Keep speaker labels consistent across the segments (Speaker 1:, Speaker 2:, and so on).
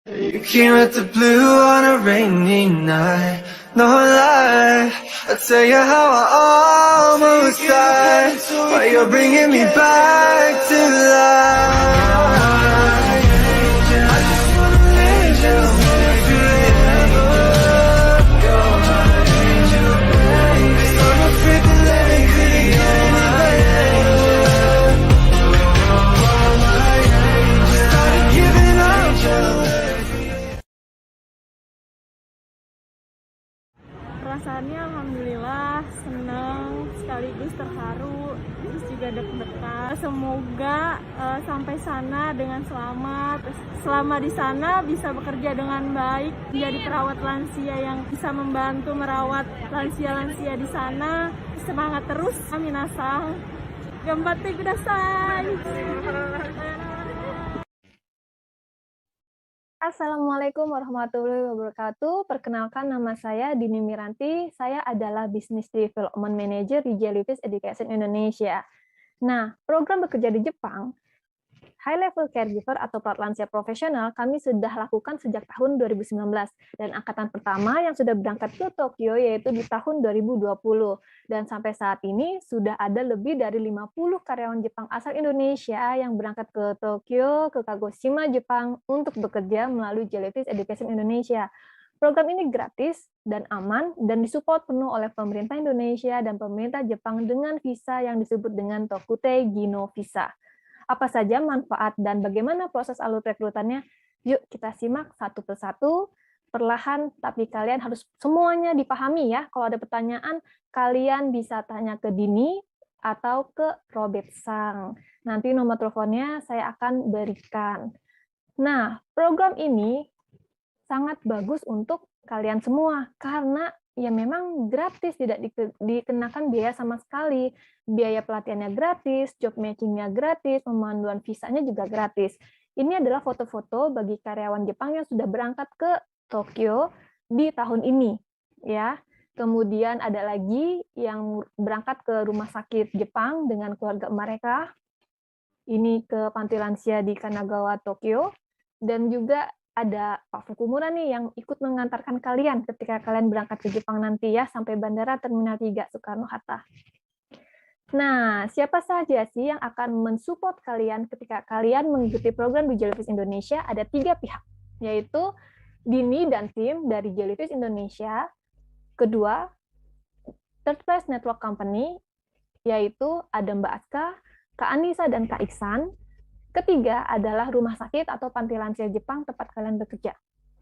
Speaker 1: You came out the blue on a rainy night, no lie. I tell you how I almost died, but you're bringing me back to life. I just wanna let you forever. You're my angel, baby. So I'm tripping, let me create my angel. Started giving up your
Speaker 2: Perasaannya alhamdulillah senang sekaligus terharu, terus juga deg-degan. Semoga sampai sana dengan selamat. Selama di sana bisa bekerja dengan baik, menjadi perawat lansia yang bisa membantu merawat lansia-lansia di sana. Semangat terus, minasang. Gambatte kudasai. Assalamualaikum warahmatullahi wabarakatuh. Perkenalkan, nama saya Dini Miranti. Saya adalah Business Development Manager di Jellyfish Education Indonesia. Nah, program bekerja di Jepang, High Level Caregiver atau perawat lansia profesional, kami sudah lakukan sejak tahun 2019. Dan angkatan pertama yang sudah berangkat ke Tokyo yaitu di tahun 2020. Dan sampai saat ini sudah ada lebih dari 50 karyawan Jepang asal Indonesia yang berangkat ke Tokyo, ke Kagoshima, Jepang untuk bekerja melalui Jellyfish Education Indonesia. Program ini gratis dan aman dan disupport penuh oleh pemerintah Indonesia dan pemerintah Jepang dengan visa yang disebut dengan Tokutei Gino Visa. Apa saja manfaat dan bagaimana proses alur rekrutannya? Yuk kita simak satu persatu, perlahan, tapi kalian harus semuanya dipahami ya. Kalau ada pertanyaan, kalian bisa tanya ke Dini atau ke Robert Sang. Nanti nomor teleponnya saya akan berikan. Nah, program ini sangat bagus untuk kalian semua, karena ya memang gratis, tidak dikenakan biaya sama sekali. Biaya pelatihannya gratis, job matching-nya gratis, pemanduan visanya juga gratis. Ini adalah foto-foto bagi karyawan Jepang yang sudah berangkat ke Tokyo di tahun ini, ya. Kemudian ada lagi yang berangkat ke rumah sakit Jepang dengan keluarga mereka. Ini ke panti lansia di Kanagawa, Tokyo. Dan juga ada Pak Fukumura nih yang ikut mengantarkan kalian ketika kalian berangkat ke Jepang nanti ya, sampai Bandara Terminal 3 Soekarno-Hatta. Nah, siapa saja sih yang akan mensupport kalian ketika kalian mengikuti program di Jellyfish Indonesia? Ada 3 pihak, yaitu Dini dan tim dari Jellyfish Indonesia. Kedua, Third Place Network Company, yaitu ada Mbak Aska, Kak Anissa, dan Kak Iksan. Ketiga adalah rumah sakit atau panti lansia Jepang tempat kalian bekerja.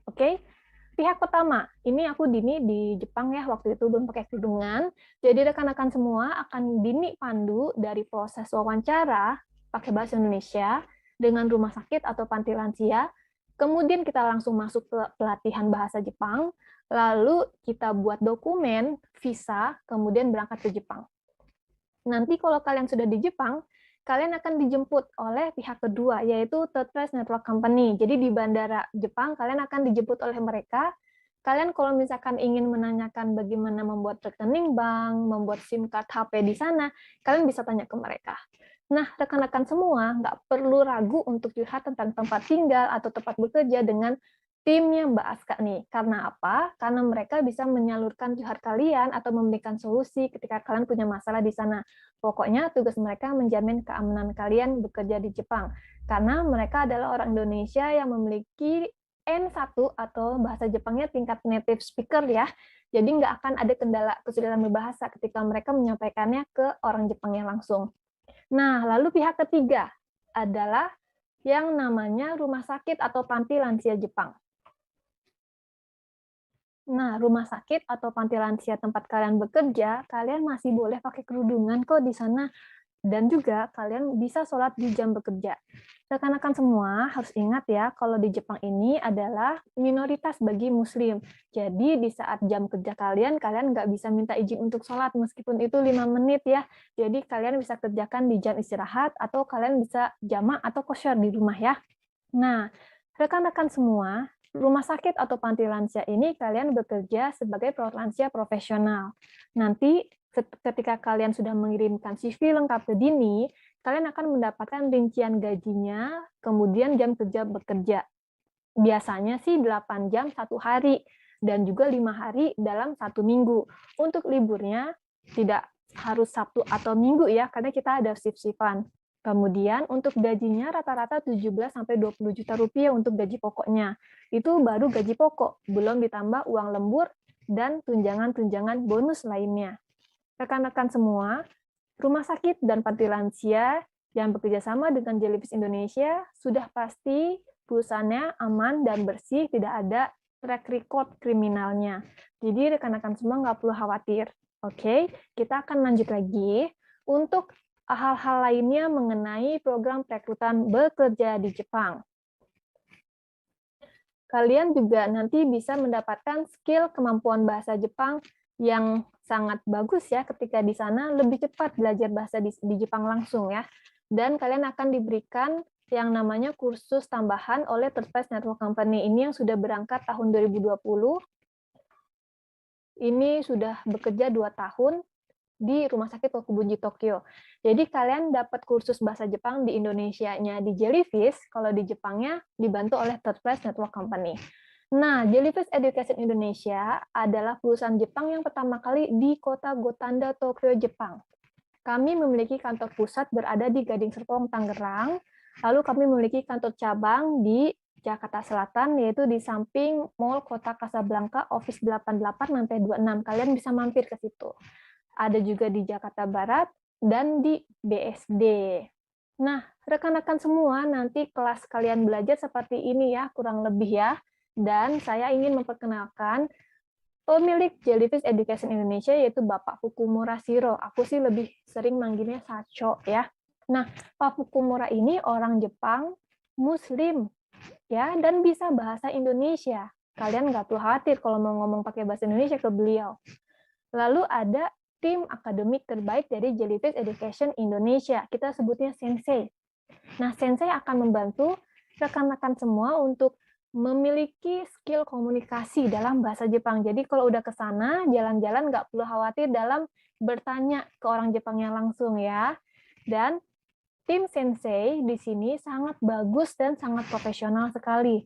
Speaker 2: Oke? Pihak pertama, ini aku Dini di Jepang ya, waktu itu belum pakai kerudungan. Jadi rekan-rekan semua akan Dini pandu dari proses wawancara pakai bahasa Indonesia dengan rumah sakit atau panti lansia. Kemudian kita langsung masuk ke pelatihan bahasa Jepang, lalu kita buat dokumen, visa, kemudian berangkat ke Jepang. Nanti kalau kalian sudah di Jepang, kalian akan dijemput oleh pihak kedua, yaitu Third Place Network Company. Jadi di bandara Jepang, kalian akan dijemput oleh mereka. Kalian kalau misalkan ingin menanyakan bagaimana membuat rekening bank, membuat SIM card HP di sana, kalian bisa tanya ke mereka. Nah, rekan-rekan semua nggak perlu ragu untuk curhat tentang tempat tinggal atau tempat bekerja dengan timnya Mbak Aska nih. Karena apa? Karena mereka bisa menyalurkan curhat kalian atau memberikan solusi ketika kalian punya masalah di sana. Pokoknya tugas mereka menjamin keamanan kalian bekerja di Jepang. Karena mereka adalah orang Indonesia yang memiliki N1 atau bahasa Jepangnya tingkat native speaker ya. Jadi nggak akan ada kendala kesulitan berbahasa ketika mereka menyampaikannya ke orang Jepangnya langsung. Nah, lalu pihak ketiga adalah yang namanya rumah sakit atau panti lansia Jepang. Nah, rumah sakit atau panti lansia tempat kalian bekerja, kalian masih boleh pakai kerudungan kok di sana. Dan juga kalian bisa sholat di jam bekerja. Rekan-rekan semua harus ingat ya, kalau di Jepang ini adalah minoritas bagi Muslim. Jadi di saat jam kerja kalian nggak bisa minta izin untuk sholat, meskipun itu 5 menit ya. Jadi kalian bisa kerjakan di jam istirahat, atau kalian bisa jamak atau kosyar di rumah ya. Nah, rekan-rekan semua, rumah sakit atau panti lansia ini kalian bekerja sebagai perawat lansia profesional. Nanti ketika kalian sudah mengirimkan CV lengkap ke Dini, kalian akan mendapatkan rincian gajinya, kemudian jam kerja bekerja. Biasanya sih 8 jam satu hari, dan juga 5 hari dalam satu minggu. Untuk liburnya tidak harus Sabtu atau Minggu ya, karena kita ada shift-shiftan. Kemudian untuk gajinya rata-rata 17-20 juta rupiah untuk gaji pokoknya. Itu baru gaji pokok, belum ditambah uang lembur dan tunjangan-tunjangan bonus lainnya. Rekan-rekan semua, rumah sakit dan panti lansia yang bekerja sama dengan Jellyfish Indonesia sudah pasti perusahaannya aman dan bersih, tidak ada track record kriminalnya. Jadi rekan-rekan semua nggak perlu khawatir. Oke, kita akan lanjut lagi untuk hal-hal lainnya mengenai program perekrutan bekerja di Jepang. Kalian juga nanti bisa mendapatkan skill kemampuan bahasa Jepang yang sangat bagus ya ketika di sana, lebih cepat belajar bahasa di Jepang langsung ya. Dan kalian akan diberikan yang namanya kursus tambahan oleh Third Place Network Company ini yang sudah berangkat tahun 2020. Ini sudah bekerja 2 tahun di Rumah Sakit Kokubunji Tokyo. Jadi kalian dapat kursus bahasa Jepang di Indonesianya di Jellyfish, kalau di Jepangnya dibantu oleh Third Place Network Company. Nah, Jellyfish Education Indonesia adalah perusahaan Jepang yang pertama kali di kota Gotanda, Tokyo, Jepang. Kami memiliki kantor pusat berada di Gading Serpong, Tangerang. Lalu kami memiliki kantor cabang di Jakarta Selatan, yaitu di samping Mall Kota Kasablanka, Office 88 lantai 26. Kalian bisa mampir ke situ. Ada juga di Jakarta Barat dan di BSD. Nah, rekan-rekan semua, nanti kelas kalian belajar seperti ini ya, kurang lebih ya. Dan saya ingin memperkenalkan pemilik Jellyfish Education Indonesia, yaitu Bapak Fukumura Shiro. Aku sih lebih sering manggilnya Sacho ya. Nah, Pak Fukumura ini orang Jepang, Muslim, ya, dan bisa bahasa Indonesia. Kalian nggak perlu khawatir kalau mau ngomong pakai bahasa Indonesia ke beliau. Lalu ada tim akademik terbaik dari Jellyfish Education Indonesia. Kita sebutnya Sensei. Nah, Sensei akan membantu rekan-rekan semua untuk memiliki skill komunikasi dalam bahasa Jepang. Jadi kalau udah ke sana, jalan-jalan nggak perlu khawatir dalam bertanya ke orang Jepangnya langsung ya. Dan tim Sensei di sini sangat bagus dan sangat profesional sekali.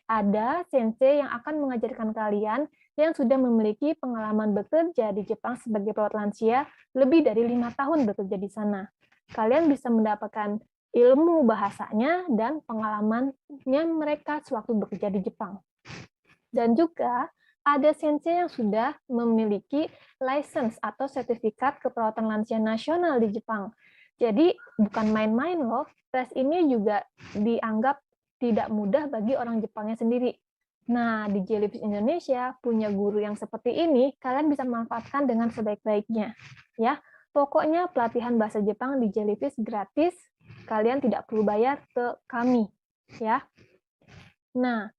Speaker 2: Ada Sensei yang akan mengajarkan kalian yang sudah memiliki pengalaman bekerja di Jepang sebagai perawat lansia lebih dari 5 tahun bekerja di sana. Kalian bisa mendapatkan ilmu bahasanya dan pengalamannya mereka sewaktu bekerja di Jepang. Dan juga ada sensei yang sudah memiliki license atau sertifikat keperawatan lansia nasional di Jepang. Jadi bukan main-main loh, tes ini juga dianggap tidak mudah bagi orang Jepangnya sendiri. Nah, di Jellyfish Indonesia punya guru yang seperti ini, kalian bisa manfaatkan dengan sebaik-baiknya. Ya, pokoknya pelatihan bahasa Jepang di Jellyfish gratis, kalian tidak perlu bayar ke kami. Ya. Nah,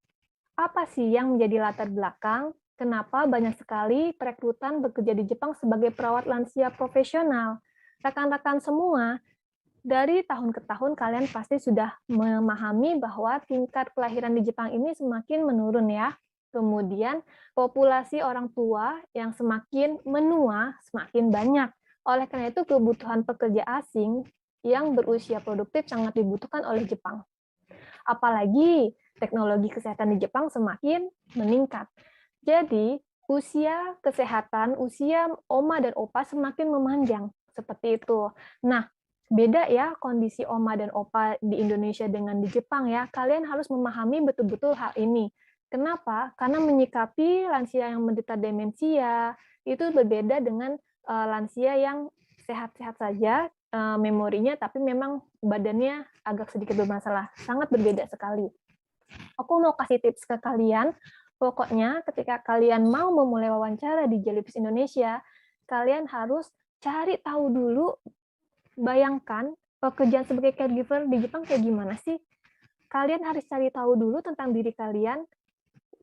Speaker 2: apa sih yang menjadi latar belakang kenapa banyak sekali perekrutan bekerja di Jepang sebagai perawat lansia profesional? Rekan-rekan semua, dari tahun ke tahun kalian pasti sudah memahami bahwa tingkat kelahiran di Jepang ini semakin menurun ya. Kemudian populasi orang tua yang semakin menua semakin banyak. Oleh karena itu kebutuhan pekerja asing yang berusia produktif sangat dibutuhkan oleh Jepang. Apalagi teknologi kesehatan di Jepang semakin meningkat. Jadi usia kesehatan, usia oma dan opa semakin memanjang. Seperti itu. Nah, beda ya kondisi oma dan opa di Indonesia dengan di Jepang ya. Kalian harus memahami betul-betul hal ini. Kenapa? Karena menyikapi lansia yang menderita demensia itu berbeda dengan lansia yang sehat-sehat saja memorinya, tapi memang badannya agak sedikit bermasalah. Sangat berbeda sekali. Aku mau kasih tips ke kalian. Pokoknya ketika kalian mau memulai wawancara di Jellyfish Indonesia, kalian harus cari tahu dulu, bayangkan pekerjaan sebagai caregiver di Jepang kayak gimana sih? Kalian harus cari tahu dulu tentang diri kalian.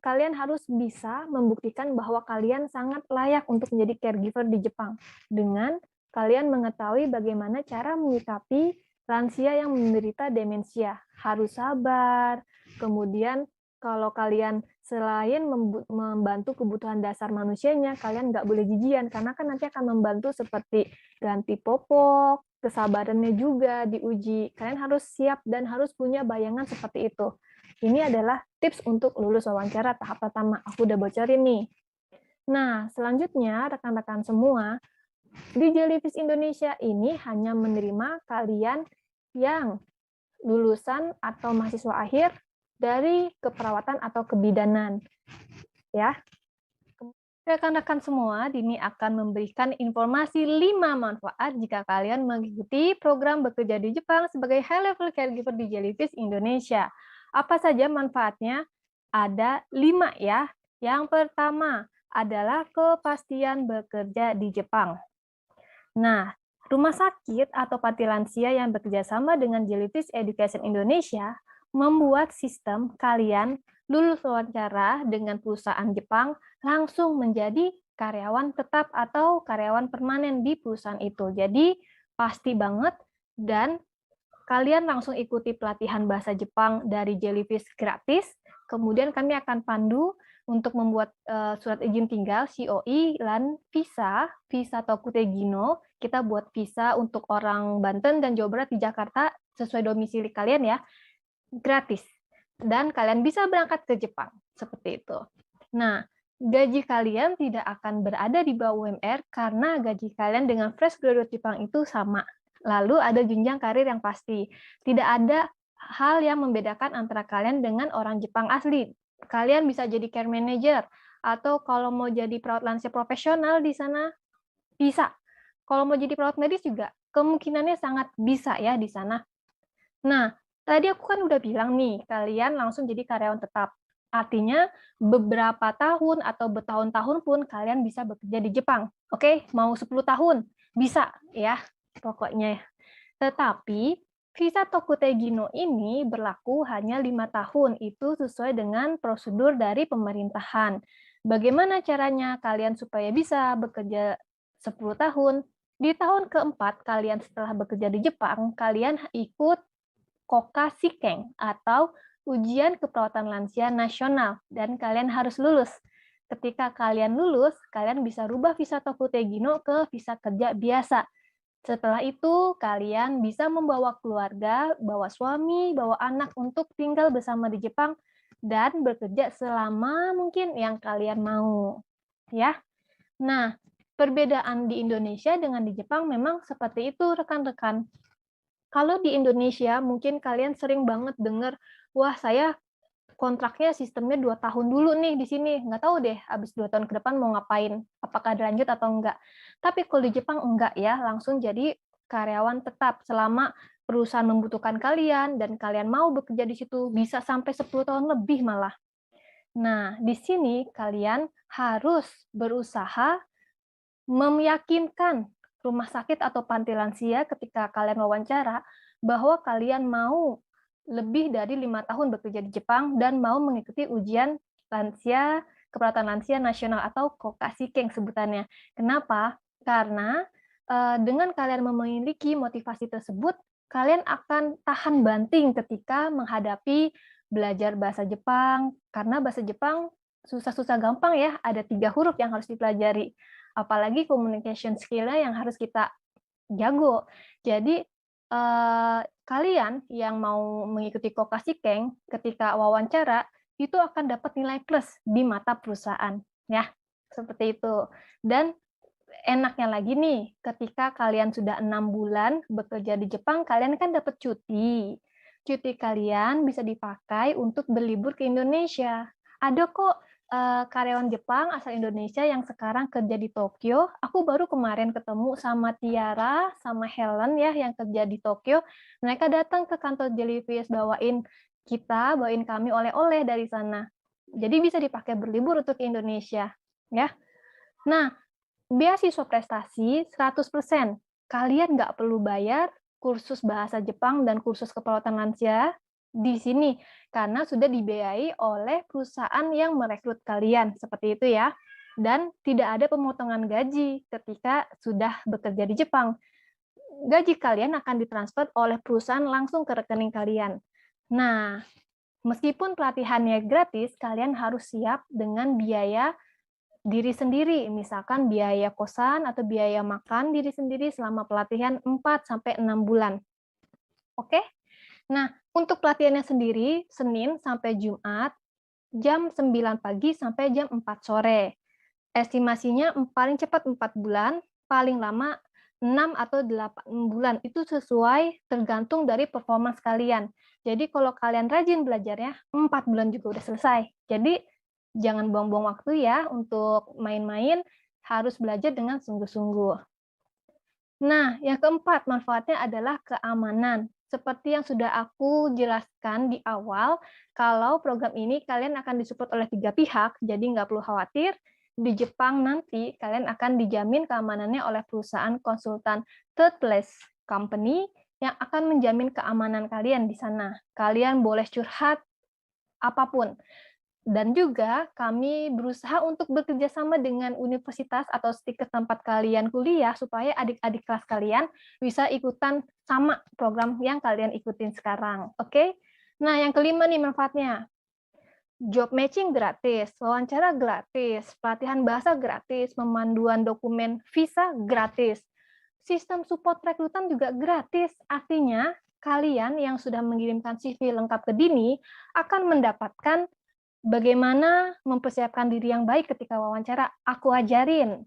Speaker 2: Kalian harus bisa membuktikan bahwa kalian sangat layak untuk menjadi caregiver di Jepang dengan kalian mengetahui bagaimana cara menyikapi lansia yang menderita demensia. Harus sabar. Kemudian kalau kalian selain membantu kebutuhan dasar manusianya, kalian nggak boleh jijian, karena kan nanti akan membantu seperti ganti popok, kesabarannya juga diuji. Kalian harus siap dan harus punya bayangan seperti itu. Ini adalah tips untuk lulus wawancara tahap pertama. Aku udah bocorin nih. Nah, selanjutnya rekan-rekan semua, di Jellyfish Indonesia ini hanya menerima kalian yang lulusan atau mahasiswa akhir dari keperawatan atau kebidanan. Ya. Rekan-rekan semua, Dini akan memberikan informasi 5 manfaat jika kalian mengikuti program bekerja di Jepang sebagai high level caregiver di Jellyfish Indonesia. Apa saja manfaatnya? Ada 5 ya. Yang pertama adalah kepastian bekerja di Jepang. Nah, rumah sakit atau panti lansia yang bekerja sama dengan Jellyfish Education Indonesia membuat sistem kalian lulus wawancara dengan perusahaan Jepang langsung menjadi karyawan tetap atau karyawan permanen di perusahaan itu. Jadi pasti banget, dan kalian langsung ikuti pelatihan bahasa Jepang dari Jellyfish gratis. Kemudian kami akan pandu untuk membuat surat izin tinggal COI dan visa Tokutegino. Kita buat visa untuk orang Banten dan Jawa Barat di Jakarta sesuai domisili kalian ya, gratis. Dan kalian bisa berangkat ke Jepang, seperti itu. Nah, gaji kalian tidak akan berada di bawah UMR karena gaji kalian dengan fresh graduate Jepang itu sama. Lalu ada jenjang karir yang pasti. Tidak ada hal yang membedakan antara kalian dengan orang Jepang asli. Kalian bisa jadi care manager, atau kalau mau jadi perawat lansia profesional di sana, bisa. Kalau mau jadi perawat medis juga, kemungkinannya sangat bisa ya di sana. Nah, tadi aku kan udah bilang nih, kalian langsung jadi karyawan tetap. Artinya, beberapa tahun atau bertahun-tahun pun kalian bisa bekerja di Jepang. Oke, mau 10 tahun, bisa ya, pokoknya. Tetapi, visa Tokutegino ini berlaku hanya 5 tahun, itu sesuai dengan prosedur dari pemerintahan. Bagaimana caranya kalian supaya bisa bekerja 10 tahun? Di tahun keempat kalian setelah bekerja di Jepang, kalian ikut Kokashikeng atau ujian keperawatan lansia nasional, dan kalian harus lulus. Ketika kalian lulus, kalian bisa rubah visa Tokutegino ke visa kerja biasa. Setelah itu, kalian bisa membawa keluarga, bawa suami, bawa anak untuk tinggal bersama di Jepang dan bekerja selama mungkin yang kalian mau. Ya. Nah, perbedaan di Indonesia dengan di Jepang memang seperti itu, rekan-rekan. Kalau di Indonesia, mungkin kalian sering banget dengar, wah saya kontraknya sistemnya 2 tahun dulu nih di sini, nggak tahu deh habis 2 tahun ke depan mau ngapain, apakah ada lanjut atau enggak. Tapi kalau di Jepang enggak ya, langsung jadi karyawan tetap selama perusahaan membutuhkan kalian dan kalian mau bekerja di situ, bisa sampai 10 tahun lebih malah. Nah, di sini kalian harus berusaha meyakinkan rumah sakit atau panti lansia ketika kalian wawancara bahwa kalian mau lebih dari 5 tahun bekerja di Jepang dan mau mengikuti ujian lansia, keperawatan lansia nasional atau Kokashikeng sebutannya. Kenapa? Karena dengan kalian memiliki motivasi tersebut, kalian akan tahan banting ketika menghadapi belajar bahasa Jepang, karena bahasa Jepang susah-susah gampang ya, ada 3 huruf yang harus dipelajari. Apalagi communication skill-nya yang harus kita jago. Jadi, kalian yang mau mengikuti Kokashikeng ketika wawancara, itu akan dapat nilai plus di mata perusahaan, ya, seperti itu. Dan enaknya lagi nih, ketika kalian sudah 6 bulan bekerja di Jepang, kalian kan dapat cuti. Cuti kalian bisa dipakai untuk berlibur ke Indonesia. Ada kok karyawan Jepang asal Indonesia yang sekarang kerja di Tokyo. Aku baru kemarin ketemu sama Tiara, sama Helen ya yang kerja di Tokyo. Mereka datang ke kantor Jellyfish bawain kami oleh-oleh dari sana. Jadi bisa dipakai berlibur untuk Indonesia, ya. Nah, beasiswa prestasi 100%. Kalian nggak perlu bayar kursus bahasa Jepang dan kursus keperawatan lansia di sini, karena sudah dibiayai oleh perusahaan yang merekrut kalian, seperti itu ya. Dan tidak ada pemotongan gaji ketika sudah bekerja di Jepang. Gaji kalian akan ditransfer oleh perusahaan langsung ke rekening kalian. Nah, meskipun pelatihannya gratis, kalian harus siap dengan biaya diri sendiri, misalkan biaya kosan atau biaya makan diri sendiri selama pelatihan 4-6 bulan. Oke? Nah, untuk pelatihannya sendiri, Senin sampai Jumat, jam 9 pagi sampai jam 4 sore. Estimasinya paling cepat 4 bulan, paling lama 6 atau 8 bulan. Itu sesuai tergantung dari performance kalian. Jadi kalau kalian rajin belajarnya, 4 bulan juga udah selesai. Jadi jangan buang-buang waktu ya untuk main-main, harus belajar dengan sungguh-sungguh. Nah, yang keempat manfaatnya adalah keamanan. Seperti yang sudah aku jelaskan di awal, kalau program ini kalian akan disupport oleh 3 pihak, jadi nggak perlu khawatir. Di Jepang nanti kalian akan dijamin keamanannya oleh perusahaan konsultan third place company yang akan menjamin keamanan kalian di sana. Kalian boleh curhat apapun. Dan juga kami berusaha untuk bekerja sama dengan universitas atau stiker tempat kalian kuliah supaya adik-adik kelas kalian bisa ikutan sama program yang kalian ikutin sekarang. Oke? Nah, yang kelima nih manfaatnya. Job matching gratis, wawancara gratis, pelatihan bahasa gratis, pemanduan dokumen visa gratis. Sistem support rekrutan juga gratis. Artinya, kalian yang sudah mengirimkan CV lengkap ke Dini akan mendapatkan bagaimana mempersiapkan diri yang baik ketika wawancara, aku ajarin.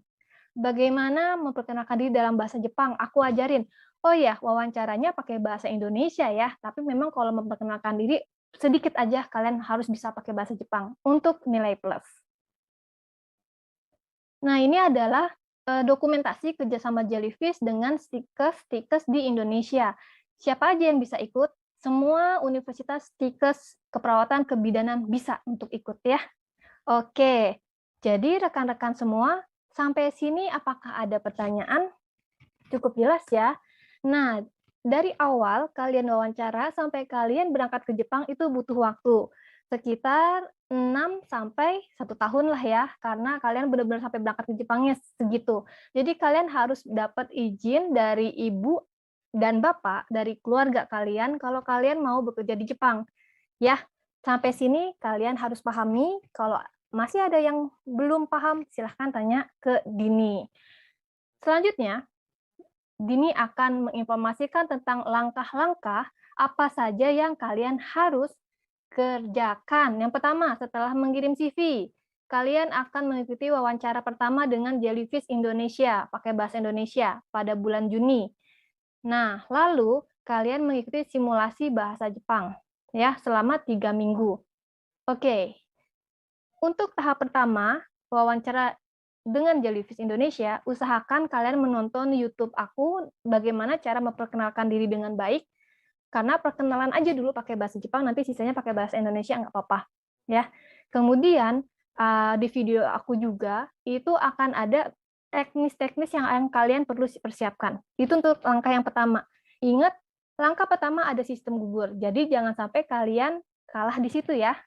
Speaker 2: Bagaimana memperkenalkan diri dalam bahasa Jepang, aku ajarin. Oh ya, wawancaranya pakai bahasa Indonesia ya, tapi memang kalau memperkenalkan diri, sedikit aja kalian harus bisa pakai bahasa Jepang untuk nilai plus. Nah, ini adalah dokumentasi kerjasama Jellyfish dengan stikers di Indonesia. Siapa aja yang bisa ikut? Semua universitas stikers keperawatan kebidanan bisa untuk ikut ya. Oke, jadi rekan-rekan semua, sampai sini apakah ada pertanyaan? Cukup jelas ya. Nah, dari awal kalian wawancara sampai kalian berangkat ke Jepang itu butuh waktu. Sekitar 6 sampai 1 tahun lah ya, karena kalian benar-benar sampai berangkat ke Jepangnya segitu. Jadi kalian harus dapat izin dari ibu dan bapak, dari keluarga kalian, kalau kalian mau bekerja di Jepang. Ya, sampai sini kalian harus pahami. Kalau masih ada yang belum paham, silahkan tanya ke Dini. Selanjutnya, Dini akan menginformasikan tentang langkah-langkah apa saja yang kalian harus kerjakan. Yang pertama, setelah mengirim CV, kalian akan mengikuti wawancara pertama dengan Jellyfish Indonesia, pakai bahasa Indonesia, pada bulan Juni. Nah, lalu kalian mengikuti simulasi bahasa Jepang ya selama 3 minggu. Oke, untuk tahap pertama, wawancara dengan Jellyfish Indonesia, usahakan kalian menonton YouTube aku bagaimana cara memperkenalkan diri dengan baik, karena perkenalan aja dulu pakai bahasa Jepang, nanti sisanya pakai bahasa Indonesia nggak apa-apa. Ya. Kemudian, di video aku juga, itu akan ada teknis-teknis yang kalian perlu persiapkan. Itu untuk langkah yang pertama. Ingat, langkah pertama ada sistem gugur, jadi jangan sampai kalian kalah di situ ya.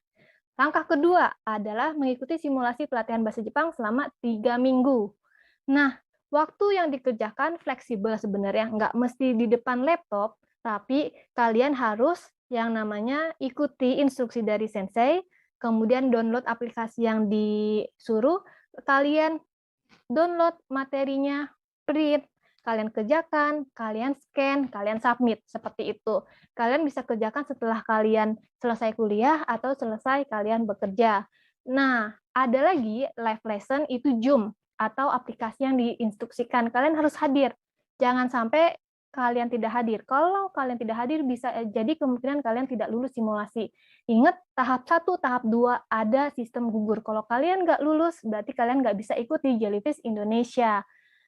Speaker 2: Langkah kedua adalah mengikuti simulasi pelatihan bahasa Jepang selama 3 minggu. Nah, waktu yang dikerjakan fleksibel sebenarnya, nggak mesti di depan laptop, tapi kalian harus yang namanya ikuti instruksi dari sensei, kemudian download aplikasi yang disuruh, kalian download materinya, print, kalian kerjakan, kalian scan, kalian submit, seperti itu. Kalian bisa kerjakan setelah kalian selesai kuliah atau selesai kalian bekerja. Nah, ada lagi live lesson itu Zoom atau aplikasi yang diinstruksikan. Kalian harus hadir. Jangan sampai kalian tidak hadir. Kalau kalian tidak hadir, bisa jadi kemungkinan kalian tidak lulus simulasi. Ingat, tahap 1, tahap 2 ada sistem gugur. Kalau kalian nggak lulus, berarti kalian nggak bisa ikut di Jellyfish Indonesia.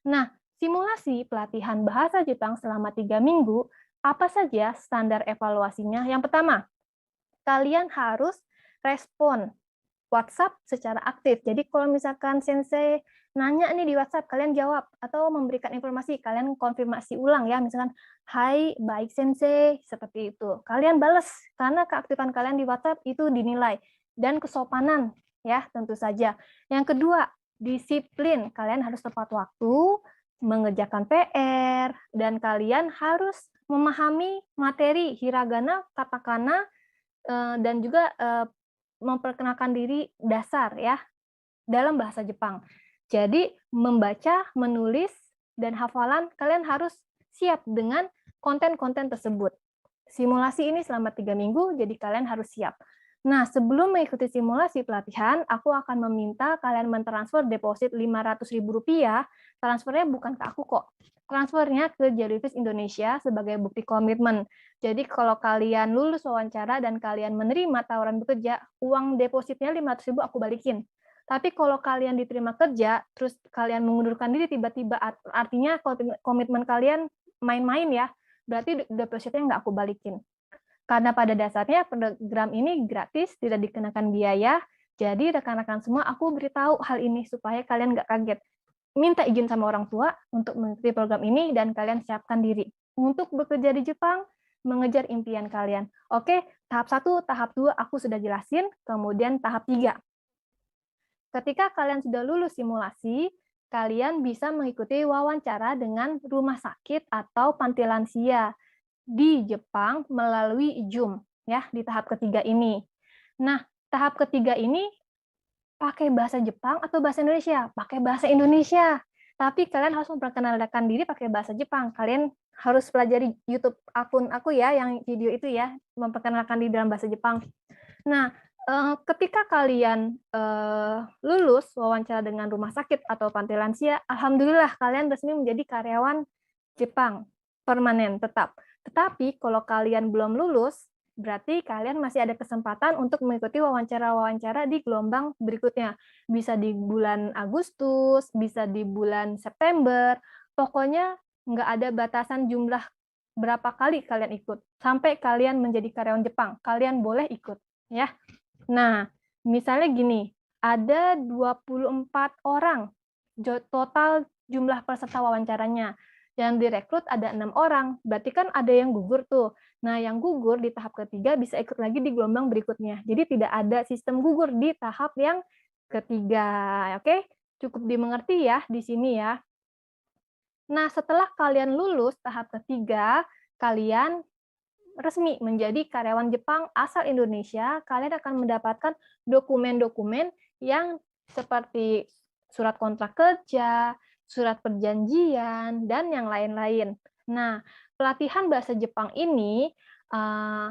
Speaker 2: Nah, simulasi pelatihan bahasa Jepang selama 3 minggu, apa saja standar evaluasinya? Yang pertama, kalian harus respon WhatsApp secara aktif. Jadi kalau misalkan sensei nanya nih di WhatsApp, kalian jawab atau memberikan informasi, kalian konfirmasi ulang ya, misalkan, "Hai, baik sensei," seperti itu. Kalian balas karena keaktifan kalian di WhatsApp itu dinilai dan kesopanan ya, tentu saja. Yang kedua, disiplin. Kalian harus tepat waktu, mengerjakan PR, dan kalian harus memahami materi hiragana, katakana, dan juga memperkenalkan diri dasar ya dalam bahasa Jepang. Jadi membaca, menulis, dan hafalan kalian harus siap dengan konten-konten tersebut. Simulasi ini selama 3 minggu, jadi kalian harus siap. Nah, sebelum mengikuti simulasi pelatihan, aku akan meminta kalian mentransfer deposit Rp500.000. Transfernya bukan ke aku kok. Transfernya ke Jellyfish Indonesia sebagai bukti komitmen. Jadi kalau kalian lulus wawancara dan kalian menerima tawaran bekerja, uang depositnya 500.000 aku balikin. Tapi kalau kalian diterima kerja, terus kalian mengundurkan diri tiba-tiba, artinya komitmen kalian main-main ya, berarti depositnya nggak aku balikin. Karena pada dasarnya program ini gratis, tidak dikenakan biaya, jadi rekan-rekan semua aku beritahu hal ini supaya kalian nggak kaget. Minta izin sama orang tua untuk mengikuti program ini dan kalian siapkan diri untuk bekerja di Jepang, mengejar impian kalian. Oke, tahap 1, tahap 2 aku sudah jelasin, kemudian tahap 3. Ketika kalian sudah lulus simulasi, kalian bisa mengikuti wawancara dengan rumah sakit atau panti lansia di Jepang melalui Zoom ya di tahap ketiga ini. Nah, tahap ketiga ini pakai bahasa Jepang atau bahasa Indonesia? Pakai bahasa Indonesia. Tapi kalian harus memperkenalkan diri pakai bahasa Jepang. Kalian harus pelajari YouTube akun aku ya yang video itu ya, memperkenalkan diri dalam bahasa Jepang. Nah, ketika kalian lulus wawancara dengan rumah sakit atau panti lansia, alhamdulillah kalian resmi menjadi karyawan Jepang permanen tetap. Tetapi kalau kalian belum lulus, berarti kalian masih ada kesempatan untuk mengikuti wawancara-wawancara di gelombang berikutnya. Bisa di bulan Agustus, bisa di bulan September, pokoknya nggak ada batasan jumlah berapa kali kalian ikut. Sampai kalian menjadi karyawan Jepang, kalian boleh ikut. Ya. Nah, misalnya gini, ada 24 orang total jumlah peserta wawancaranya. Yang direkrut ada 6 orang, berarti kan ada yang gugur tuh. Nah, yang gugur di tahap ketiga bisa ikut lagi di gelombang berikutnya. Jadi tidak ada sistem gugur di tahap yang ketiga. Oke, cukup dimengerti ya di sini ya. Nah, setelah kalian lulus tahap ketiga, kalian resmi menjadi karyawan Jepang asal Indonesia, kalian akan mendapatkan dokumen-dokumen yang seperti surat kontrak kerja, surat perjanjian, dan yang lain-lain. Nah, pelatihan bahasa Jepang ini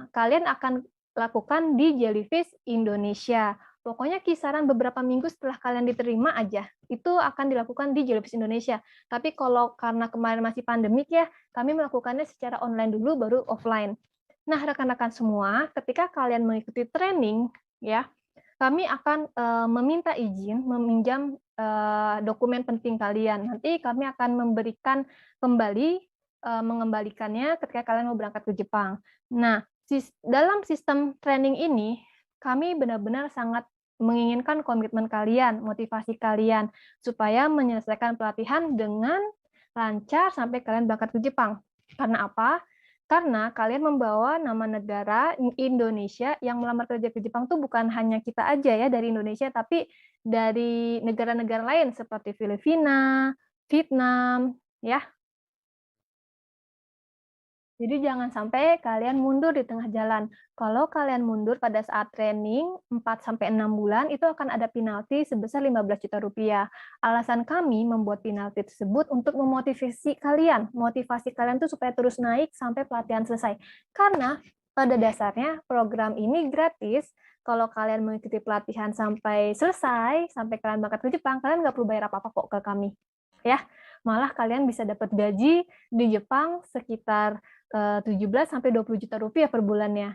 Speaker 2: kalian akan lakukan di Jellyfish Indonesia. Pokoknya kisaran beberapa minggu setelah kalian diterima aja, itu akan dilakukan di Jellyfish Indonesia. Tapi kalau karena kemarin masih pandemik ya, kami melakukannya secara online dulu, baru offline. Nah, rekan-rekan semua, ketika kalian mengikuti training, ya, kami akan meminta izin meminjam dokumen penting kalian. Nanti kami akan memberikan kembali, mengembalikannya ketika kalian mau berangkat ke Jepang. Nah, dalam sistem training ini, kami benar-benar sangat menginginkan komitmen kalian, motivasi kalian, supaya menyelesaikan pelatihan dengan lancar sampai kalian berangkat ke Jepang. Karena apa? Karena kalian membawa nama negara Indonesia yang melamar kerja ke Jepang tuh bukan hanya kita aja ya dari Indonesia, tapi dari negara-negara lain seperti Filipina, Vietnam, ya. Jadi jangan sampai kalian mundur di tengah jalan. Kalau kalian mundur pada saat training 4-6 bulan, itu akan ada penalti sebesar 15 juta rupiah. Alasan kami membuat penalti tersebut untuk memotivasi kalian. Motivasi kalian tuh supaya terus naik sampai pelatihan selesai. Karena pada dasarnya program ini gratis. Kalau kalian mengikuti pelatihan sampai selesai, sampai kalian berangkat ke Jepang, kalian nggak perlu bayar apa-apa kok ke kami. Ya, malah kalian bisa dapat gaji di Jepang sekitar 17-20 juta rupiah per bulannya.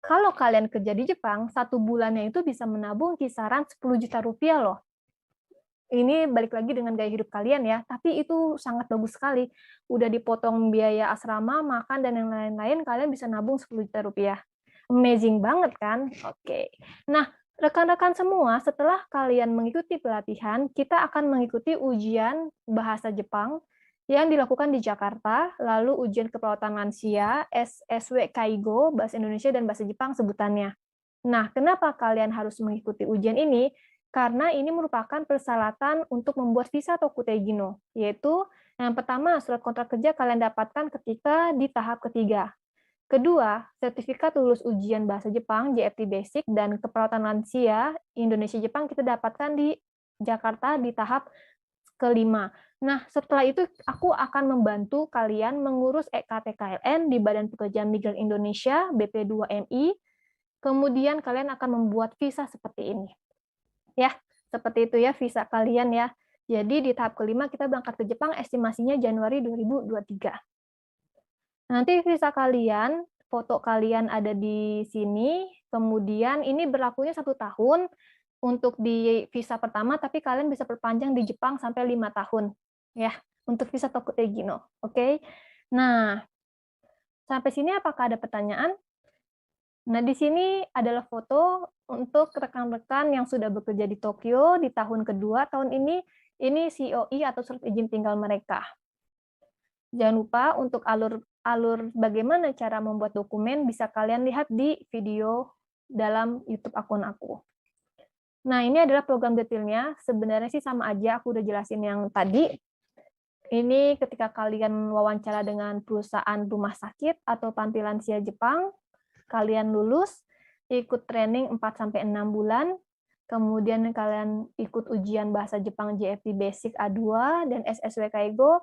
Speaker 2: Kalau kalian kerja di Jepang, 1 bulannya itu bisa menabung kisaran 10 juta rupiah loh. Ini balik lagi dengan gaya hidup kalian ya, tapi itu sangat bagus sekali. Udah dipotong biaya asrama, makan, dan yang lain-lain, kalian bisa nabung 10 juta rupiah. Amazing banget kan? Oke. Nah, rekan-rekan semua, setelah kalian mengikuti pelatihan, kita akan mengikuti ujian bahasa Jepang yang dilakukan di Jakarta, lalu ujian keperawatan lansia, SSW Kaigo, bahasa Indonesia dan bahasa Jepang sebutannya. Nah, kenapa kalian harus mengikuti ujian ini? Karena ini merupakan persyaratan untuk membuat visa Tokuteigi no, yaitu yang pertama, surat kontrak kerja kalian dapatkan ketika di tahap ketiga. Kedua, sertifikat lulus ujian bahasa Jepang, JFT Basic, dan keperawatan lansia Indonesia-Jepang kita dapatkan di Jakarta di tahap kelima. Nah, setelah itu aku akan membantu kalian mengurus EKTKLN di Badan Pekerja Migran Indonesia BP2MI. Kemudian kalian akan membuat visa seperti ini. Ya, seperti itu ya visa kalian ya. Jadi di tahap kelima kita berangkat ke Jepang, estimasinya Januari 2023. Nanti visa kalian, foto kalian ada di sini, kemudian ini berlakunya 1 tahun untuk di visa pertama, tapi kalian bisa perpanjang di Jepang sampai 5 tahun, ya, untuk visa Tokuto Egino, oke? Nah, sampai sini apakah ada pertanyaan? Nah, di sini adalah foto untuk rekan-rekan yang sudah bekerja di Tokyo di tahun kedua tahun ini COI atau surat izin tinggal mereka. Jangan lupa untuk alur bagaimana cara membuat dokumen bisa kalian lihat di video dalam YouTube akun aku. Nah, ini adalah program detailnya. Sebenarnya sih sama aja, aku udah jelasin yang tadi. Ini ketika kalian wawancara dengan perusahaan rumah sakit atau tampilan lansia Jepang, kalian lulus, ikut training 4-6 bulan, kemudian kalian ikut ujian bahasa Jepang JFT Basic A2 dan SSW Kaigo,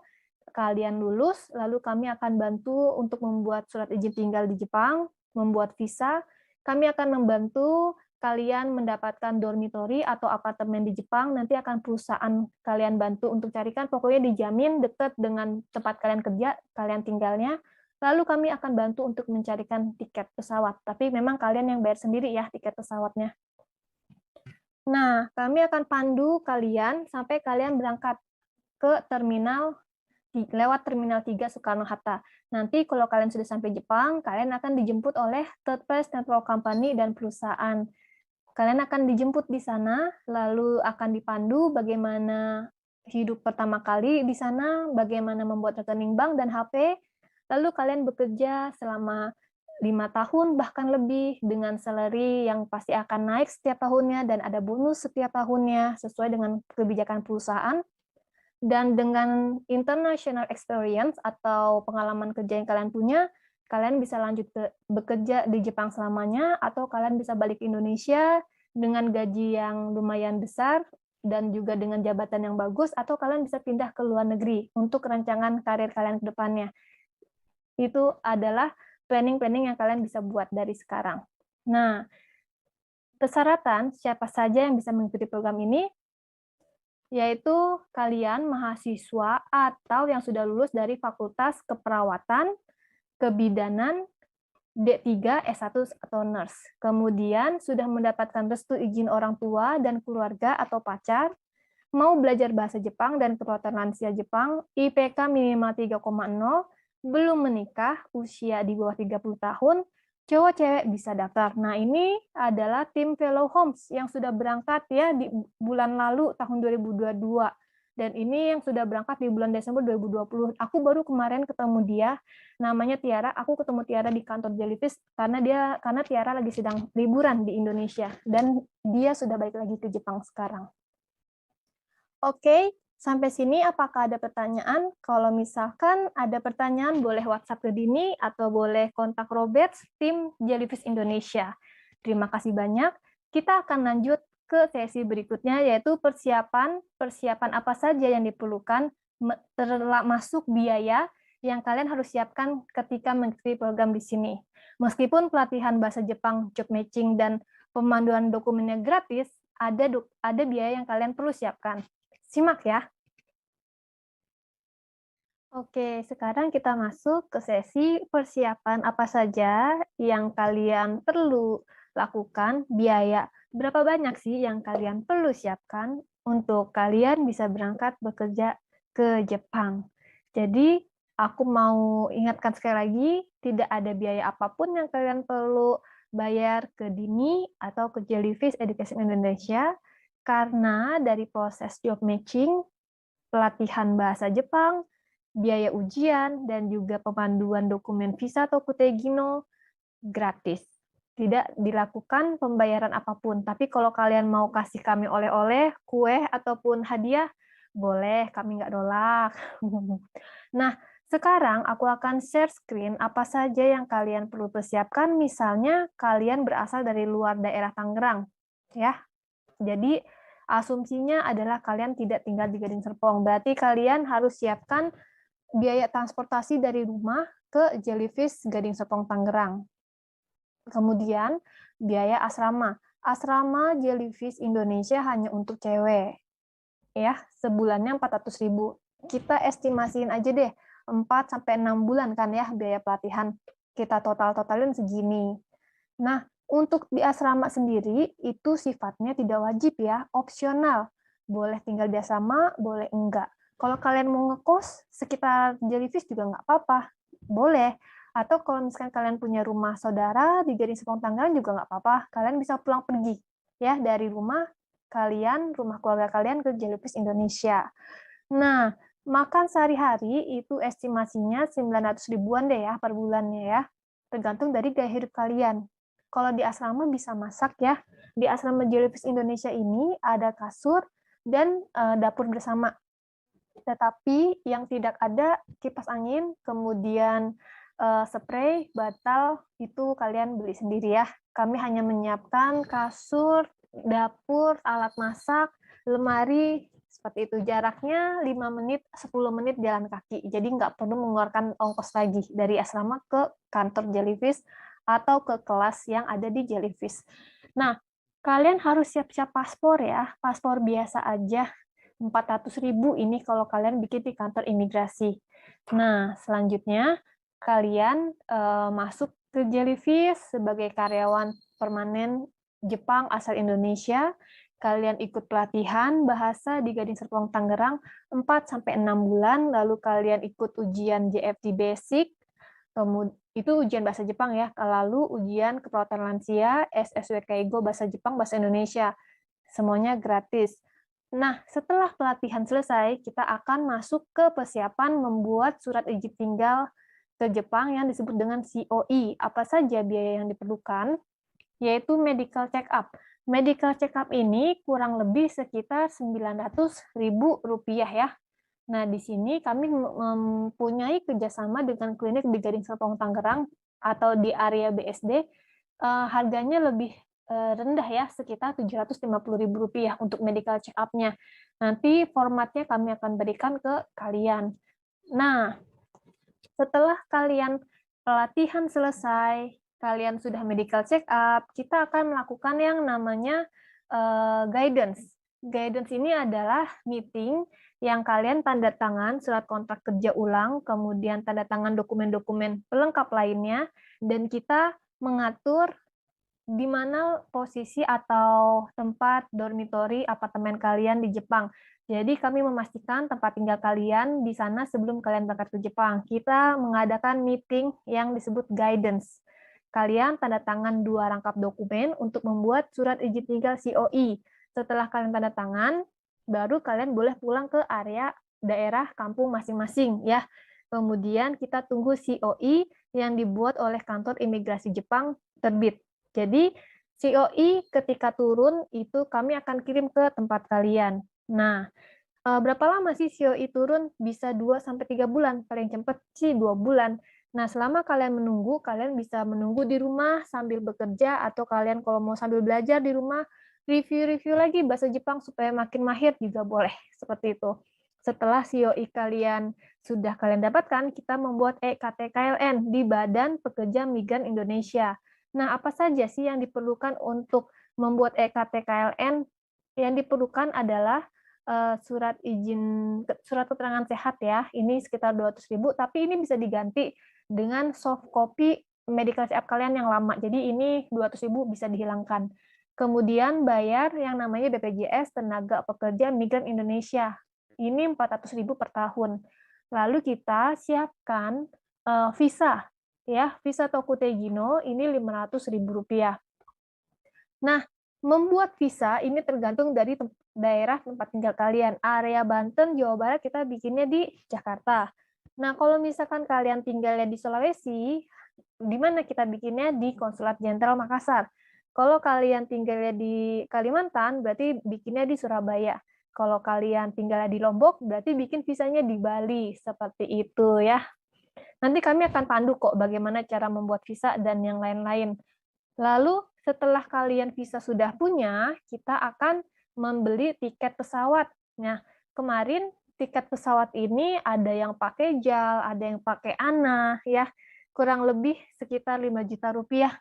Speaker 2: kalian lulus, lalu kami akan bantu untuk membuat surat izin tinggal di Jepang, membuat visa, kami akan membantu kalian mendapatkan dormitory atau apartemen di Jepang, nanti akan perusahaan kalian bantu untuk carikan, pokoknya dijamin dekat dengan tempat kalian kerja, kalian tinggalnya, lalu kami akan bantu untuk mencarikan tiket pesawat, tapi memang kalian yang bayar sendiri ya tiket pesawatnya. Nah, kami akan pandu kalian sampai kalian berangkat ke lewat Terminal 3 Soekarno-Hatta. Nanti kalau kalian sudah sampai Jepang, kalian akan dijemput oleh third place network company dan perusahaan. Kalian akan dijemput di sana, lalu akan dipandu bagaimana hidup pertama kali di sana, bagaimana membuat rekening bank dan HP, lalu kalian bekerja selama 5 tahun, bahkan lebih, dengan salary yang pasti akan naik setiap tahunnya, dan ada bonus setiap tahunnya, sesuai dengan kebijakan perusahaan. Dan dengan international experience atau pengalaman kerja yang kalian punya, kalian bisa lanjut bekerja di Jepang selamanya, atau kalian bisa balik ke Indonesia dengan gaji yang lumayan besar, dan juga dengan jabatan yang bagus, atau kalian bisa pindah ke luar negeri untuk rancangan karir kalian ke depannya. Itu adalah planning-planning yang kalian bisa buat dari sekarang. Nah, persyaratan siapa saja yang bisa mengikuti program ini, yaitu kalian mahasiswa atau yang sudah lulus dari Fakultas Keperawatan, Kebidanan, D3, S1 atau nurse. Kemudian sudah mendapatkan restu izin orang tua dan keluarga atau pacar, mau belajar bahasa Jepang dan keperawatan lansia Jepang, IPK minimal 3,0, belum menikah, usia di bawah 30 tahun, cowok cewek bisa daftar. Nah, ini adalah tim Fellow Homes yang sudah berangkat ya di bulan lalu tahun 2022. Dan ini yang sudah berangkat di bulan Desember 2020. Aku baru kemarin ketemu dia, namanya Tiara. Aku ketemu Tiara di kantor Jellyfish karena Tiara lagi sedang liburan di Indonesia dan dia sudah balik lagi ke Jepang sekarang. Oke, sampai sini apakah ada pertanyaan? Kalau misalkan ada pertanyaan, boleh WhatsApp ke Dini atau boleh kontak Robert, tim Jellyfish Indonesia. Terima kasih banyak. Kita akan lanjut ke sesi berikutnya, yaitu persiapan apa saja yang diperlukan, termasuk biaya yang kalian harus siapkan ketika mengikuti program di sini. Meskipun pelatihan bahasa Jepang, job matching, dan pemanduan dokumennya gratis, ada biaya yang kalian perlu siapkan. Simak ya. Oke, sekarang kita masuk ke sesi persiapan apa saja yang kalian perlu lakukan, biaya. Berapa banyak sih yang kalian perlu siapkan untuk kalian bisa berangkat bekerja ke Jepang. Jadi, aku mau ingatkan sekali lagi, tidak ada biaya apapun yang kalian perlu bayar ke Dini atau ke Jellyfish Education Indonesia, karena dari proses job matching, pelatihan bahasa Jepang, biaya ujian, dan juga pemanduan dokumen visa Tokuto Egino gratis. Tidak dilakukan pembayaran apapun. Tapi kalau kalian mau kasih kami oleh-oleh, kue, ataupun hadiah, boleh, kami nggak nolak. Nah, sekarang aku akan share screen apa saja yang kalian perlu persiapkan. Misalnya, kalian berasal dari luar daerah Tangerang. Ya, jadi, Asumsinya adalah kalian tidak tinggal di Gading Serpong, berarti kalian harus siapkan biaya transportasi dari rumah ke Jellyfish Gading Serpong Tangerang. Kemudian biaya asrama. Asrama Jellyfish Indonesia hanya untuk cewek. Ya, sebulannya 400.000. Kita estimasiin aja deh, 4 sampai 6 bulan kan ya biaya pelatihan. Kita totalin segini. Nah, untuk di asrama sendiri itu sifatnya tidak wajib ya, opsional. Boleh tinggal di asrama, boleh enggak. Kalau kalian mau ngekos sekitar Jellyfish juga nggak apa-apa, boleh. Atau kalau misalkan kalian punya rumah saudara di Gading Serpong Tangerang juga nggak apa-apa, kalian bisa pulang pergi ya dari rumah kalian, rumah keluarga kalian ke Jellyfish Indonesia. Nah, makan sehari-hari itu estimasinya 900 ribuan deh ya per bulannya ya, tergantung dari gaya hidup kalian. Kalau di asrama bisa masak ya. Di asrama Jellyfish Indonesia ini ada kasur dan dapur bersama. Tetapi yang tidak ada kipas angin, kemudian spray, batal, itu kalian beli sendiri ya. Kami hanya menyiapkan kasur, dapur, alat masak, lemari, seperti itu. Jaraknya 5 menit, 10 menit jalan kaki. Jadi nggak perlu mengeluarkan ongkos lagi dari asrama ke kantor Jellyfish atau ke kelas yang ada di Jellyfish. Nah, kalian harus siap-siap paspor ya. Paspor biasa aja. 400.000 ini kalau kalian bikin di kantor imigrasi. Nah, selanjutnya kalian masuk ke Jellyfish sebagai karyawan permanen Jepang asal Indonesia. Kalian ikut pelatihan bahasa di Gading Serpong Tangerang 4-6 bulan, lalu kalian ikut ujian JFT Basic, itu ujian bahasa Jepang ya, lalu ujian keperawatan lansia, SSW Keigo bahasa Jepang, bahasa Indonesia. Semuanya gratis. Nah, setelah pelatihan selesai, kita akan masuk ke persiapan membuat surat izin tinggal ke Jepang yang disebut dengan COE. Apa saja biaya yang diperlukan? Yaitu medical check-up. Medical check-up ini kurang lebih sekitar 900.000 rupiah ya. Nah, di sini kami mempunyai kerjasama dengan klinik di Gading Serpong Tangerang atau di area BSD. Harganya lebih rendah ya, sekitar 750.000 rupiah untuk medical check-up-nya. Nanti formatnya kami akan berikan ke kalian. Nah, setelah kalian pelatihan selesai, kalian sudah medical check-up, kita akan melakukan yang namanya guidance. Guidance ini adalah meeting yang kalian tanda tangan surat kontrak kerja ulang, kemudian tanda tangan dokumen-dokumen pelengkap lainnya, dan kita mengatur di mana posisi atau tempat dormitori apartemen kalian di Jepang. Jadi kami memastikan tempat tinggal kalian di sana sebelum kalian berangkat ke Jepang. Kita mengadakan meeting yang disebut guidance. Kalian tanda tangan 2 rangkap dokumen untuk membuat surat izin tinggal COE. Setelah kalian tanda tangan, baru kalian boleh pulang ke area daerah kampung masing-masing ya. Kemudian kita tunggu COE yang dibuat oleh kantor imigrasi Jepang terbit. Jadi COE ketika turun itu kami akan kirim ke tempat kalian. Nah, berapa lama sih COE turun? Bisa 2-3 bulan, paling cepat sih 2 bulan. Nah, selama kalian menunggu, kalian bisa menunggu di rumah sambil bekerja, atau kalian kalau mau sambil belajar di rumah, review-review lagi bahasa Jepang supaya makin mahir juga boleh, seperti itu. Setelah COE kalian sudah kalian dapatkan, kita membuat EKTKLN di Badan Pekerja Migran Indonesia. Nah, apa saja sih yang diperlukan untuk membuat EKTKLN? Yang diperlukan adalah surat keterangan sehat ya, ini sekitar 200.000, tapi ini bisa diganti dengan soft copy medical check-up kalian yang lama. Jadi ini 200.000 bisa dihilangkan. Kemudian bayar yang namanya BPJS Tenaga Pekerja Migran Indonesia. Ini 400.000 per tahun. Lalu kita siapkan visa ya, visa Tokutegino ini 500.000 rupiah. Nah, membuat visa ini tergantung dari daerah tempat tinggal kalian. Area Banten, Jawa Barat kita bikinnya di Jakarta. Nah, kalau misalkan kalian tinggalnya di Sulawesi, di mana kita bikinnya? Di Konsulat Jenderal Makassar. Kalau kalian tinggalnya di Kalimantan, berarti bikinnya di Surabaya. Kalau kalian tinggalnya di Lombok, berarti bikin visanya di Bali. Seperti itu ya. Nanti kami akan pandu kok bagaimana cara membuat visa dan yang lain-lain. Lalu setelah kalian visa sudah punya, kita akan membeli tiket pesawat. Nah, kemarin tiket pesawat ini ada yang pakai JAL, ada yang pakai ANA, ya, kurang lebih sekitar 5 juta rupiah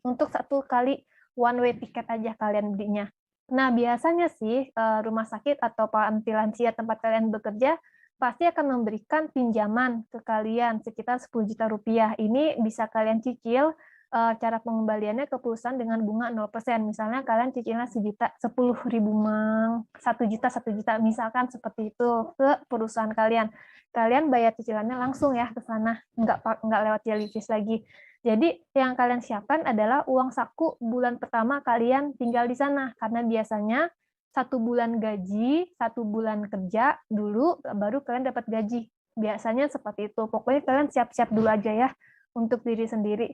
Speaker 2: untuk satu kali one way tiket aja kalian belinya. Nah, biasanya sih rumah sakit atau panti lansia tempat kalian bekerja pasti akan memberikan pinjaman ke kalian sekitar 10 juta rupiah. Ini bisa kalian cicil cara pengembaliannya ke perusahaan dengan bunga 0%. Misalnya kalian cicilnya sejuta, 10.000 mang, 1 juta, misalkan seperti itu ke perusahaan kalian. Kalian bayar cicilannya langsung ya ke sana, nggak lewat Jellyfish lagi. Jadi yang kalian siapkan adalah uang saku bulan pertama kalian tinggal di sana, karena biasanya 1 bulan gaji, 1 bulan kerja dulu, baru kalian dapat gaji. Biasanya seperti itu. Pokoknya kalian siap-siap dulu aja ya untuk diri sendiri,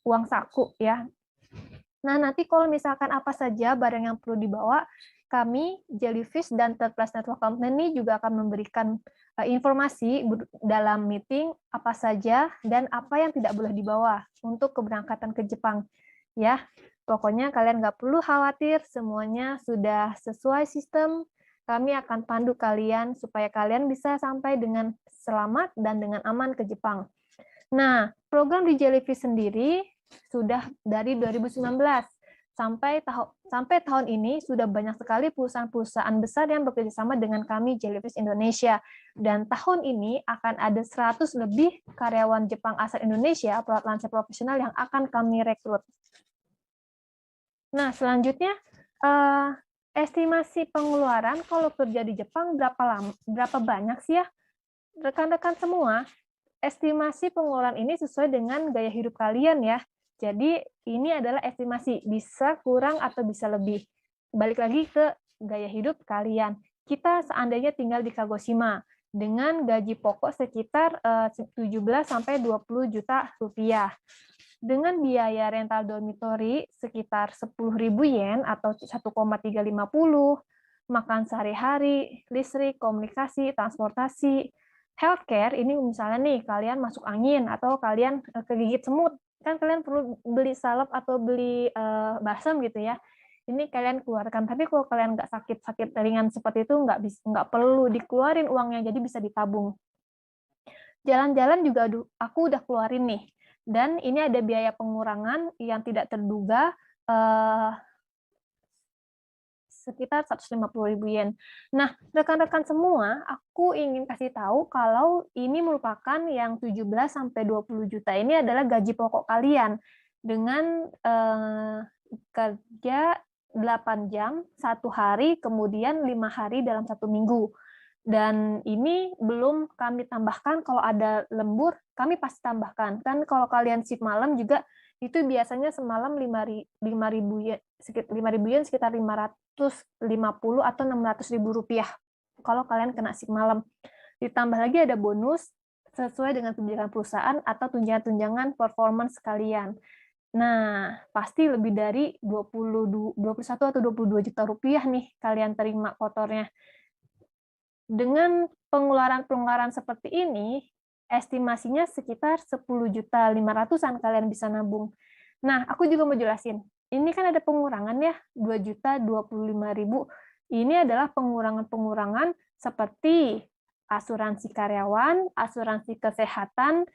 Speaker 2: uang saku ya. Nah, nanti kalau misalkan apa saja barang yang perlu dibawa, kami, Jellyfish, dan Third Class Network Company juga akan memberikan informasi dalam meeting apa saja dan apa yang tidak boleh dibawa untuk keberangkatan ke Jepang. Ya, pokoknya kalian nggak perlu khawatir, semuanya sudah sesuai sistem. Kami akan pandu kalian supaya kalian bisa sampai dengan selamat dan dengan aman ke Jepang. Nah, program di Jellyfish sendiri sudah dari 2019 sampai tahun ini sudah banyak sekali perusahaan-perusahaan besar yang bekerja sama dengan kami Jellyfish Indonesia, dan tahun ini akan ada 100 lebih karyawan Jepang asal Indonesia perawat lansia profesional yang akan kami rekrut. Nah, selanjutnya estimasi pengeluaran kalau kerja di Jepang berapa banyak sih ya rekan-rekan semua? Estimasi pengeluaran ini sesuai dengan gaya hidup kalian ya. Jadi ini adalah estimasi, bisa kurang atau bisa lebih. Balik lagi ke gaya hidup kalian. Kita seandainya tinggal di Kagoshima dengan gaji pokok sekitar 17-20 juta rupiah. Dengan biaya rental dormitory sekitar 10.000 yen atau 1,350, makan sehari-hari, listrik, komunikasi, transportasi, healthcare, ini misalnya nih, kalian masuk angin atau kalian kegigit semut, kan kalian perlu beli salep atau beli balsam gitu ya. Ini kalian keluarkan. Tapi kalau kalian nggak sakit-sakit ringan seperti itu, nggak perlu dikeluarin uangnya, jadi bisa ditabung. Jalan-jalan juga aku udah keluarin nih. Dan ini ada biaya pengurangan yang tidak terduga, sekitar 150.000 yen. Nah, rekan-rekan semua, aku ingin kasih tahu kalau ini merupakan yang 17-20 juta ini adalah gaji pokok kalian dengan kerja 8 jam satu hari, kemudian 5 hari dalam 1 minggu. Dan ini belum kami tambahkan kalau ada lembur, kami pasti tambahkan. Kan kalau kalian shift malam juga itu biasanya semalam 5.000 yen, sekitar 550 atau 600.000 rupiah kalau kalian kena shift malam. Ditambah lagi ada bonus sesuai dengan kebijakan perusahaan atau tunjangan-tunjangan performance kalian. Nah, pasti lebih dari 21 atau 22 juta rupiah nih kalian terima kotornya. Dengan pengeluaran-pengeluaran seperti ini, estimasinya sekitar 10.500.000-an kalian bisa nabung. Nah, aku juga mau jelasin. Ini kan ada pengurangan ya, 2.025.000. Ini adalah pengurangan-pengurangan seperti asuransi karyawan, asuransi kesehatan,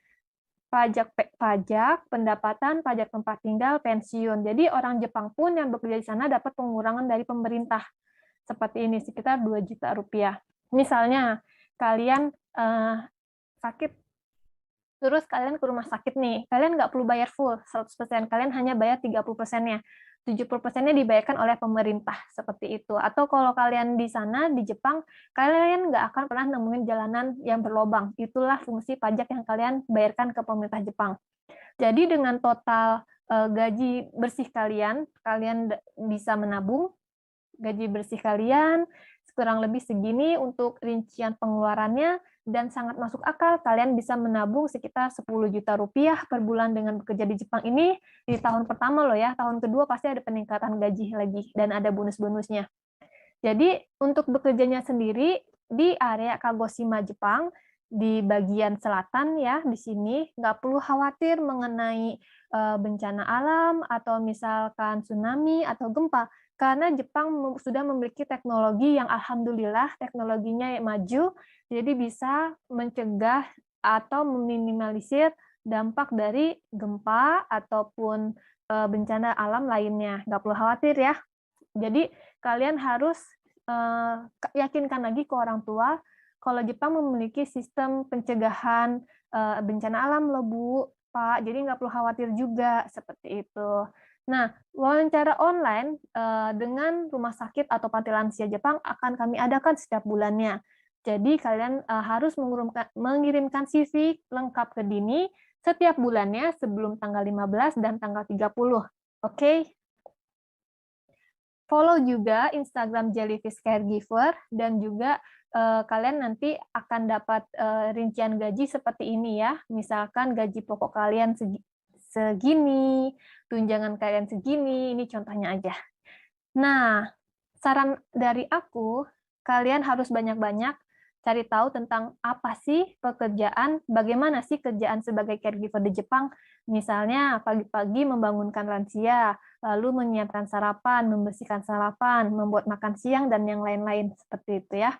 Speaker 2: pajak, pendapatan, pajak tempat tinggal, pensiun. Jadi orang Jepang pun yang bekerja di sana dapat pengurangan dari pemerintah. Seperti ini, sekitar 2 juta rupiah. Misalnya, kalian sakit, terus kalian ke rumah sakit nih, kalian nggak perlu bayar full 100%, kalian hanya bayar 30%-nya. 70%-nya dibayarkan oleh pemerintah, seperti itu. Atau kalau kalian di sana, di Jepang, kalian nggak akan pernah nemuin jalanan yang berlobang. Itulah fungsi pajak yang kalian bayarkan ke pemerintah Jepang. Jadi dengan total gaji bersih kalian bisa menabung, gaji bersih kalian kurang lebih segini untuk rincian pengeluarannya, dan sangat masuk akal kalian bisa menabung sekitar 10 juta rupiah per bulan dengan bekerja di Jepang ini di tahun pertama loh ya. Tahun kedua pasti ada peningkatan gaji lagi dan ada bonus-bonusnya. Jadi untuk bekerjanya sendiri di area Kagoshima, Jepang, di bagian selatan ya, di sini nggak perlu khawatir mengenai bencana alam atau misalkan tsunami atau gempa, karena Jepang sudah memiliki teknologi yang alhamdulillah teknologinya maju, jadi bisa mencegah atau meminimalisir dampak dari gempa ataupun bencana alam lainnya. Nggak perlu khawatir ya. Jadi kalian harus yakinkan lagi ke orang tua kalau Jepang memiliki sistem pencegahan bencana alam loh Bu, Pak. Jadi nggak perlu khawatir juga seperti itu. Nah, wawancara online dengan rumah sakit atau panti lansia Jepang akan kami adakan setiap bulannya. Jadi kalian harus mengirimkan CV lengkap ke Dini setiap bulannya sebelum tanggal 15 dan tanggal 30. Oke? Follow juga Instagram Jellyfish Caregiver dan juga kalian nanti akan dapat rincian gaji seperti ini ya. Misalkan gaji pokok kalian segini, tunjangan kalian segini, ini contohnya aja. Nah, saran dari aku, kalian harus banyak-banyak cari tahu tentang apa sih pekerjaan, bagaimana sih kerjaan sebagai caregiver di Jepang. Misalnya pagi-pagi membangunkan lansia, lalu menyiapkan sarapan, membersihkan sarapan, membuat makan siang, dan yang lain-lain seperti itu ya.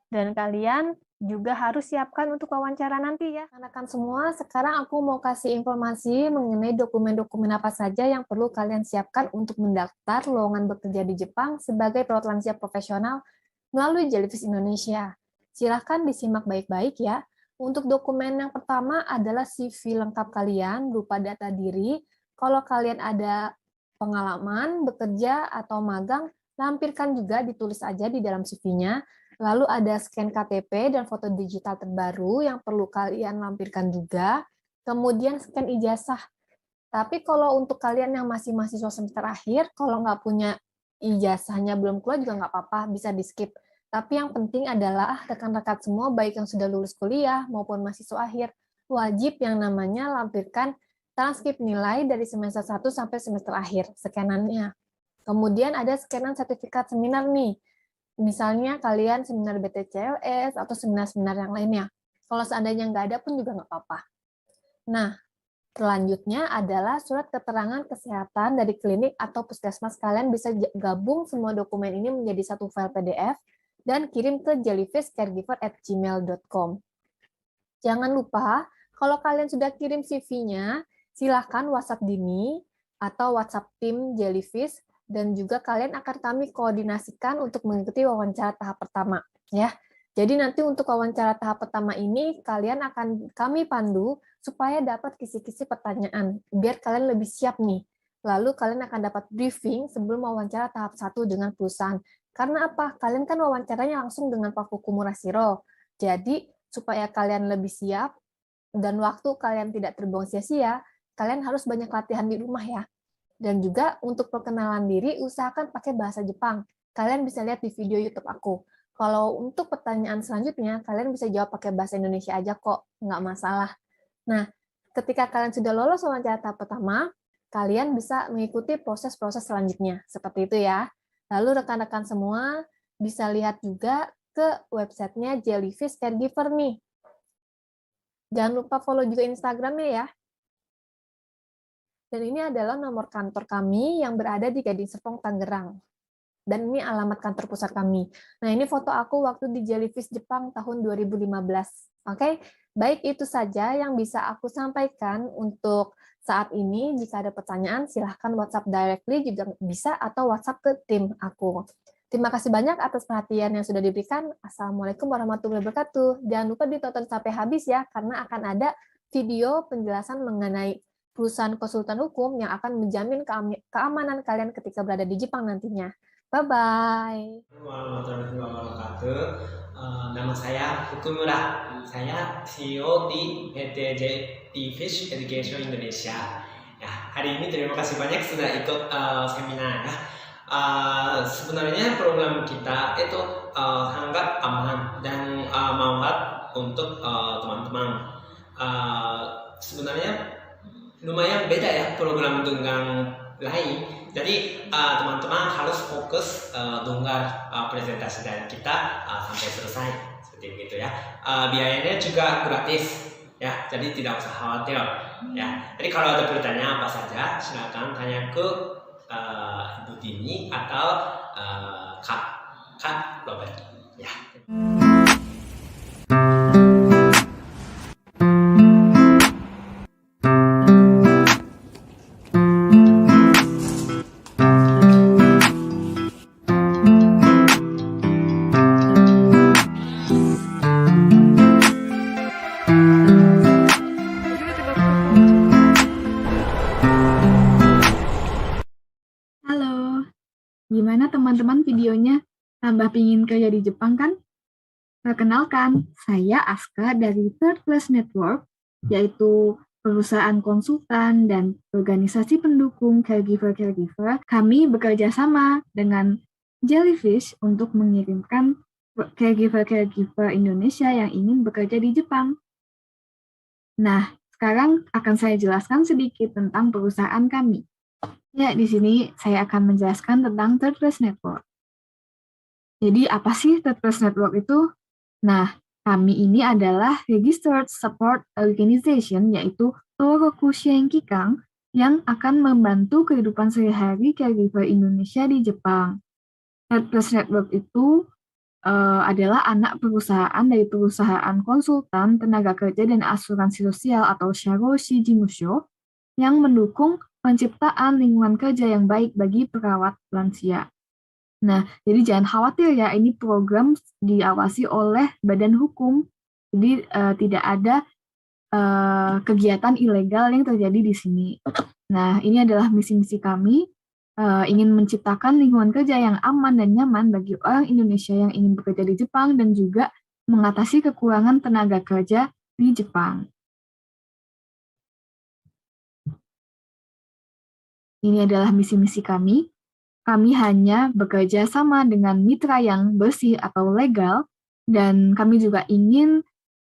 Speaker 2: Dan kalian juga harus siapkan untuk wawancara nanti ya. Rekan-rekan semua, sekarang aku mau kasih informasi mengenai dokumen-dokumen apa saja yang perlu kalian siapkan untuk mendaftar lowongan bekerja di Jepang sebagai perawat lansia profesional melalui Jellyfish Indonesia. Silahkan disimak baik-baik ya. Untuk dokumen yang pertama adalah CV lengkap kalian berupa data diri. Kalau kalian ada pengalaman, bekerja, atau magang, lampirkan juga, ditulis aja di dalam CV-nya. Lalu ada scan KTP dan foto digital terbaru yang perlu kalian lampirkan juga. Kemudian scan ijazah. Tapi kalau untuk kalian yang masih mahasiswa semester akhir, kalau nggak punya ijazahnya belum keluar juga nggak apa-apa, bisa di-skip. Tapi yang penting adalah rekan-rekan semua, baik yang sudah lulus kuliah maupun mahasiswa akhir, wajib yang namanya lampirkan transkrip nilai dari semester 1 sampai semester akhir, scanannya. Kemudian ada scanan sertifikat seminar nih. Misalnya kalian seminar BTCLS atau seminar-seminar yang lainnya. Kalau seandainya nggak ada pun juga nggak apa-apa. Nah, selanjutnya adalah surat keterangan kesehatan dari klinik atau puskesmas. Kalian bisa gabung semua dokumen ini menjadi satu file PDF dan kirim ke jellyfishcaregiver@gmail.com. Jangan lupa, kalau kalian sudah kirim CV-nya, silakan WhatsApp Dini atau WhatsApp tim Jellyfish, dan juga kalian akan kami koordinasikan untuk mengikuti wawancara tahap pertama. Ya, jadi nanti untuk wawancara tahap pertama ini, kalian akan kami pandu supaya dapat kisi-kisi pertanyaan, biar kalian lebih siap nih. Lalu kalian akan dapat briefing sebelum wawancara tahap 1 dengan perusahaan. Karena apa? Kalian kan wawancaranya langsung dengan Pak Kuku Murashiro. Jadi, supaya kalian lebih siap dan waktu kalian tidak terbuang sia-sia, kalian harus banyak latihan di rumah ya. Dan juga untuk perkenalan diri, usahakan pakai bahasa Jepang. Kalian bisa lihat di video YouTube aku. Kalau untuk pertanyaan selanjutnya, kalian bisa jawab pakai bahasa Indonesia aja kok, nggak masalah. Nah, ketika kalian sudah lolos wawancara tahap pertama, kalian bisa mengikuti proses-proses selanjutnya. Seperti itu ya. Lalu rekan-rekan semua bisa lihat juga ke websitenya Jellyfish Caregiver nih. Jangan lupa follow juga Instagramnya ya. Dan ini adalah nomor kantor kami yang berada di Gading Serpong, Tangerang. Dan ini alamat kantor pusat kami. Nah, ini foto aku waktu di Jellyfish Jepang tahun 2015. Oke, baik itu saja yang bisa aku sampaikan untuk saat ini. Jika ada pertanyaan, silahkan WhatsApp directly juga bisa, atau WhatsApp ke tim aku. Terima kasih banyak atas perhatian yang sudah diberikan. Assalamualaikum warahmatullahi wabarakatuh. Jangan lupa ditonton sampai habis ya, karena akan ada video penjelasan mengenai perusahaan konsultan hukum yang akan menjamin keamanan kalian ketika berada di Jepang nantinya. Bye-bye.
Speaker 3: Warahmatullahi wabarakatuh. Nama saya Fukumura. Saya CEO di PT Jellyfish Education Indonesia. Ya, hari ini terima kasih banyak sudah ikut seminar ya. Sebenarnya program kita itu sangat aman dan manfaat untuk teman-teman. Sebenarnya lumayan beda ya program dengan lain. Jadi teman-teman harus fokus dengar presentasi dari kita sampai selesai seperti itu ya. Biayanya juga gratis ya, jadi tidak usah khawatir ya. Jadi kalau ada pertanyaan apa saja silakan tanya ke Ibu Tini atau Kak Robert. Ya.
Speaker 4: Halo, gimana teman-teman videonya? Tambah pingin kerja di Jepang kan? Perkenalkan, saya Aska dari Third Class Network, yaitu perusahaan konsultan dan organisasi pendukung caregiver-caregiver. Kami bekerja sama dengan Jellyfish untuk mengirimkan caregiver-caregiver Indonesia yang ingin bekerja di Jepang. Nah, sekarang akan saya jelaskan sedikit tentang perusahaan kami. Ya, di sini saya akan menjelaskan tentang Third Class Network. Jadi, apa sih Third Class Network itu? Nah, kami ini adalah Registered Support Organization, yaitu Toroku Kikang, yang akan membantu kehidupan sehari-hari caregiver Indonesia di Jepang. Third Class Network itu adalah anak perusahaan dari perusahaan konsultan, tenaga kerja, dan asuransi sosial atau Sharoshi Jimusho yang mendukung penciptaan lingkungan kerja yang baik bagi perawat lansia. Nah, jadi jangan khawatir ya, ini program diawasi oleh badan hukum, jadi tidak ada kegiatan ilegal yang terjadi di sini. Nah, ini adalah misi-misi kami, ingin menciptakan lingkungan kerja yang aman dan nyaman bagi orang Indonesia yang ingin bekerja di Jepang dan juga mengatasi kekurangan tenaga kerja di Jepang. Ini adalah misi-misi kami. Kami hanya bekerja sama dengan mitra yang bersih atau legal, dan kami juga ingin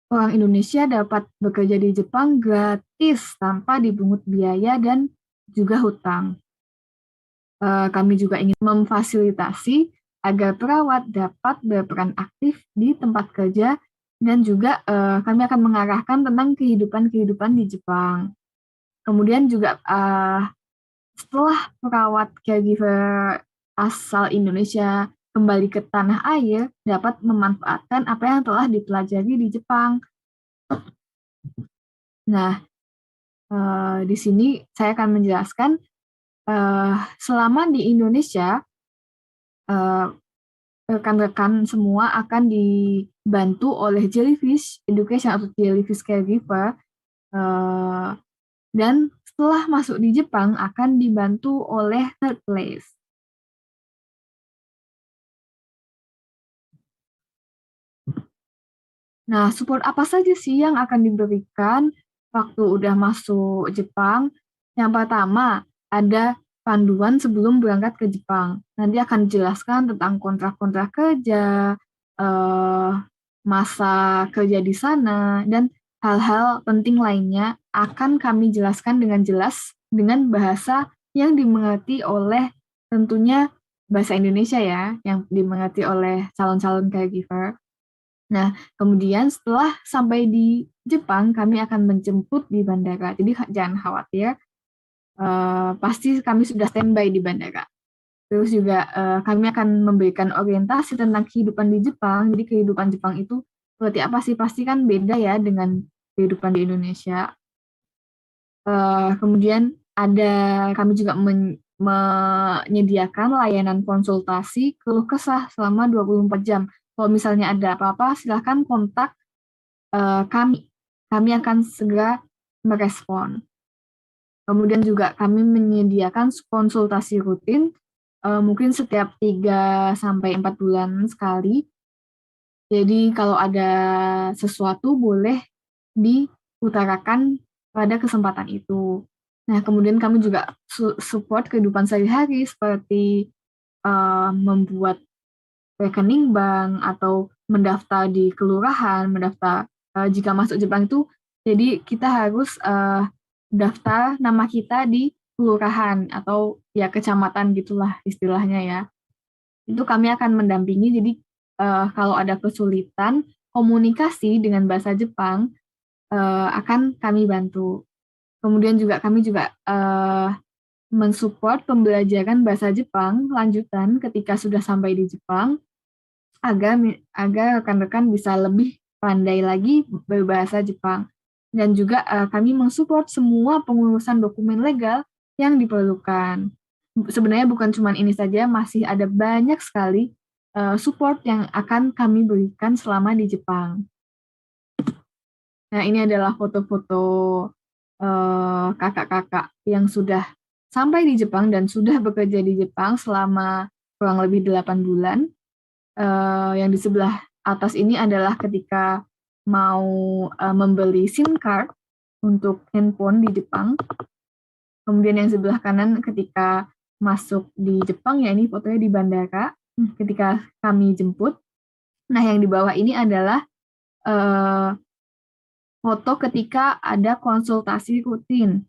Speaker 4: orang Indonesia dapat bekerja di Jepang gratis tanpa dibungut biaya dan juga hutang. Kami juga ingin memfasilitasi agar perawat dapat berperan aktif di tempat kerja, dan juga kami akan mengarahkan tentang kehidupan di Jepang. Kemudian juga setelah perawat caregiver asal Indonesia kembali ke tanah air, dapat memanfaatkan apa yang telah dipelajari di Jepang. Nah, di sini saya akan menjelaskan selama di Indonesia, rekan-rekan semua akan dibantu oleh Jellyfish Education atau Jellyfish Caregiver, dan setelah masuk di Jepang akan dibantu oleh Third Place. Nah, support apa saja sih yang akan diberikan waktu udah masuk Jepang? Yang pertama, ada panduan sebelum berangkat ke Jepang. Nanti akan dijelaskan tentang kontrak-kontrak kerja, masa kerja di sana, dan hal-hal penting lainnya akan kami jelaskan dengan jelas dengan bahasa yang dimengerti oleh tentunya bahasa Indonesia ya, yang dimengerti oleh calon-calon caregiver. Nah, kemudian setelah sampai di Jepang, kami akan menjemput di bandara. Jadi jangan khawatir, pasti kami sudah standby di bandara. Terus juga kami akan memberikan orientasi tentang kehidupan di Jepang. Jadi kehidupan Jepang itu seperti apa sih? Pasti kan beda ya dengan kehidupan di Indonesia. Kemudian kami juga menyediakan layanan konsultasi keluh kesah selama 24 jam. Kalau misalnya ada apa-apa, silahkan kontak kami. Kami akan segera merespon. Kemudian juga kami menyediakan konsultasi rutin, mungkin setiap 3-4 bulan sekali. Jadi kalau ada sesuatu boleh diutarakan pada kesempatan itu. Nah, kemudian kami juga support kehidupan sehari-hari seperti membuat rekening bank atau mendaftar di kelurahan, mendaftar jika masuk Jepang itu, jadi kita harus daftar nama kita di kelurahan atau ya kecamatan gitulah istilahnya ya. Itu kami akan mendampingi, jadi kalau ada kesulitan komunikasi dengan bahasa Jepang akan kami bantu. Kemudian juga kami juga mensupport pembelajaran bahasa Jepang lanjutan ketika sudah sampai di Jepang, agar rekan-rekan bisa lebih pandai lagi berbahasa Jepang. Dan juga kami mensupport semua pengurusan dokumen legal yang diperlukan. Sebenarnya bukan cuma ini saja, masih ada banyak sekali support yang akan kami berikan selama di Jepang. Nah, ini adalah foto-foto kakak-kakak yang sudah sampai di Jepang dan sudah bekerja di Jepang selama kurang lebih 8 bulan. Yang di sebelah atas ini adalah ketika mau membeli SIM card untuk handphone di Jepang. Kemudian yang sebelah kanan ketika masuk di Jepang, ya ini fotonya di bandara ketika kami jemput. Nah, yang di bawah ini adalah foto ketika ada konsultasi rutin.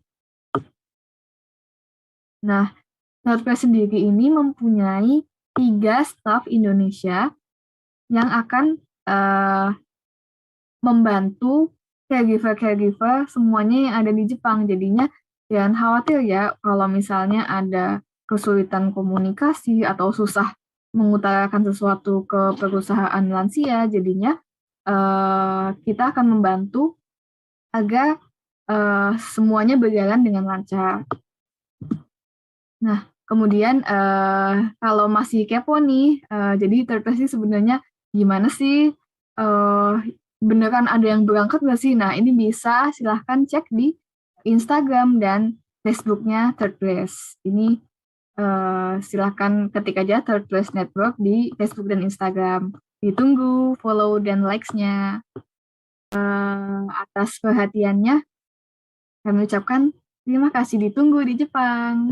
Speaker 4: Nah, Third sendiri ini mempunyai 3 staf Indonesia yang akan membantu caregiver semuanya yang ada di Jepang. Jadinya jangan khawatir ya kalau misalnya ada kesulitan komunikasi atau susah mengutarakan sesuatu ke perusahaan lansia. Jadinya kita akan membantu agar semuanya berjalan dengan lancar. Nah, kemudian kalau masih kepo nih, jadi Third sebenarnya gimana sih? Beneran ada yang berangkat nggak sih? Nah, ini bisa silahkan cek di Instagram dan Facebook-nya Third Ini silahkan ketik aja Third Network di Facebook dan Instagram. Ditunggu follow dan likes-nya. Atas perhatiannya, kami ucapkan terima kasih, ditunggu di Jepang.